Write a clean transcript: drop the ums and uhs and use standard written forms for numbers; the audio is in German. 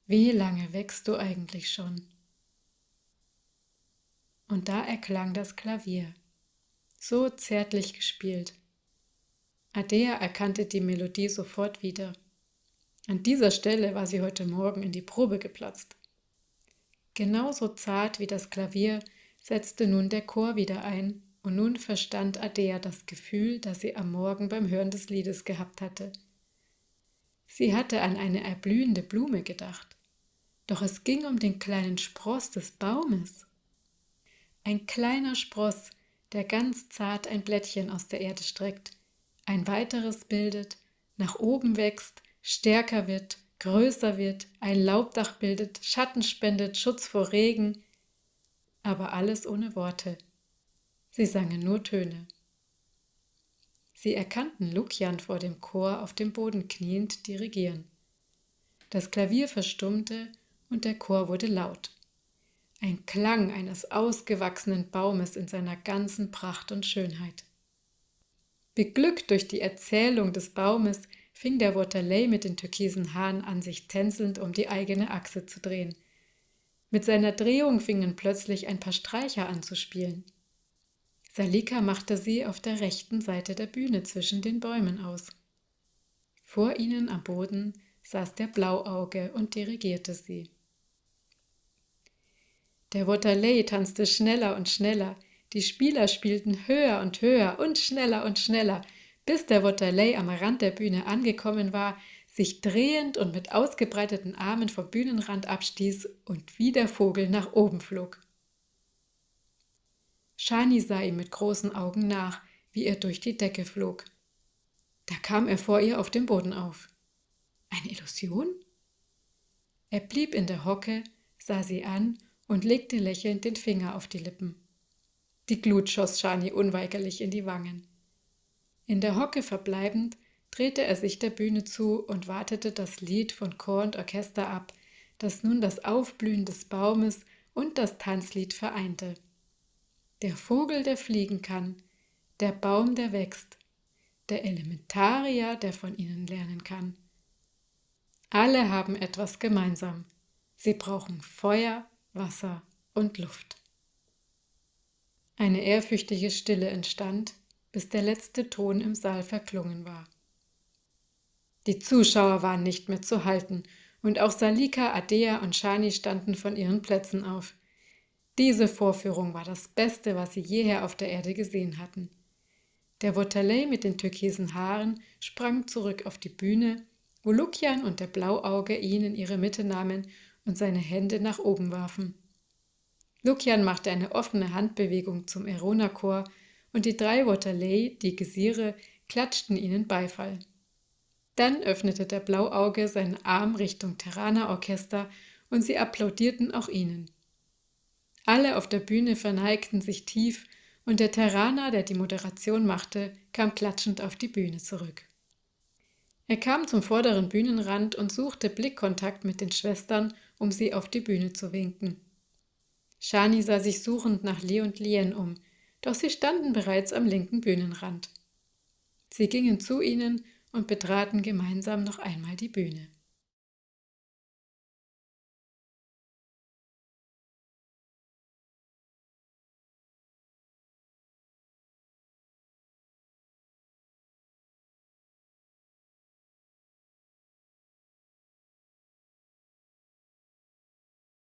Wie lange wächst du eigentlich schon? Und da erklang das Klavier, so zärtlich gespielt. Adea erkannte die Melodie sofort wieder. An dieser Stelle war sie heute Morgen in die Probe geplatzt. Genauso zart wie das Klavier setzte nun der Chor wieder ein, und nun verstand Adea das Gefühl, das sie am Morgen beim Hören des Liedes gehabt hatte. Sie hatte an eine erblühende Blume gedacht, doch es ging um den kleinen Spross des Baumes. Ein kleiner Spross, der ganz zart ein Blättchen aus der Erde streckt, ein weiteres bildet, nach oben wächst, stärker wird, größer wird, ein Laubdach bildet, Schatten spendet, Schutz vor Regen, aber alles ohne Worte. Sie sangen nur Töne. Sie erkannten Lukian vor dem Chor auf dem Boden kniend dirigieren. Das Klavier verstummte und der Chor wurde laut. Ein Klang eines ausgewachsenen Baumes in seiner ganzen Pracht und Schönheit. Beglückt durch die Erzählung des Baumes fing der Waterlei mit den türkisen Haaren an, sich tänzelnd um die eigene Achse zu drehen. Mit seiner Drehung fingen plötzlich ein paar Streicher an zu spielen. Salika machte sie auf der rechten Seite der Bühne zwischen den Bäumen aus. Vor ihnen am Boden saß der Blauauge und dirigierte sie. Der Waterlei tanzte schneller und schneller, die Spieler spielten höher und höher und schneller, bis der Waterlei am Rand der Bühne angekommen war, sich drehend und mit ausgebreiteten Armen vom Bühnenrand abstieß und wie der Vogel nach oben flog. Shani sah ihm mit großen Augen nach, wie er durch die Decke flog. Da kam er vor ihr auf dem Boden auf. Eine Illusion? Er blieb in der Hocke, sah sie an und legte lächelnd den Finger auf die Lippen. Die Glut schoss Shani unweigerlich in die Wangen. In der Hocke verbleibend, drehte er sich der Bühne zu und wartete das Lied von Chor und Orchester ab, das nun das Aufblühen des Baumes und das Tanzlied vereinte. Der Vogel, der fliegen kann, der Baum, der wächst, der Elementarier, der von ihnen lernen kann. Alle haben etwas gemeinsam. Sie brauchen Feuer, Wasser und Luft. Eine ehrfürchtige Stille entstand, bis der letzte Ton im Saal verklungen war. Die Zuschauer waren nicht mehr zu halten und auch Salika, Adea und Shani standen von ihren Plätzen auf. Diese Vorführung war das Beste, was sie jeher auf der Erde gesehen hatten. Der Waterlei mit den türkisen Haaren sprang zurück auf die Bühne, wo Lukian und der Blauauge ihn in ihre Mitte nahmen und seine Hände nach oben warfen. Lukian machte eine offene Handbewegung zum Erona-Chor und die 3 Waterlei, die Gesire, klatschten ihnen Beifall. Dann öffnete der Blauauge seinen Arm Richtung Terraner-Orchester und sie applaudierten auch ihnen. Alle auf der Bühne verneigten sich tief und der Terraner, der die Moderation machte, kam klatschend auf die Bühne zurück. Er kam zum vorderen Bühnenrand und suchte Blickkontakt mit den Schwestern, um sie auf die Bühne zu winken. Shani sah sich suchend nach Li und Lien um, doch sie standen bereits am linken Bühnenrand. Sie gingen zu ihnen und betraten gemeinsam noch einmal die Bühne.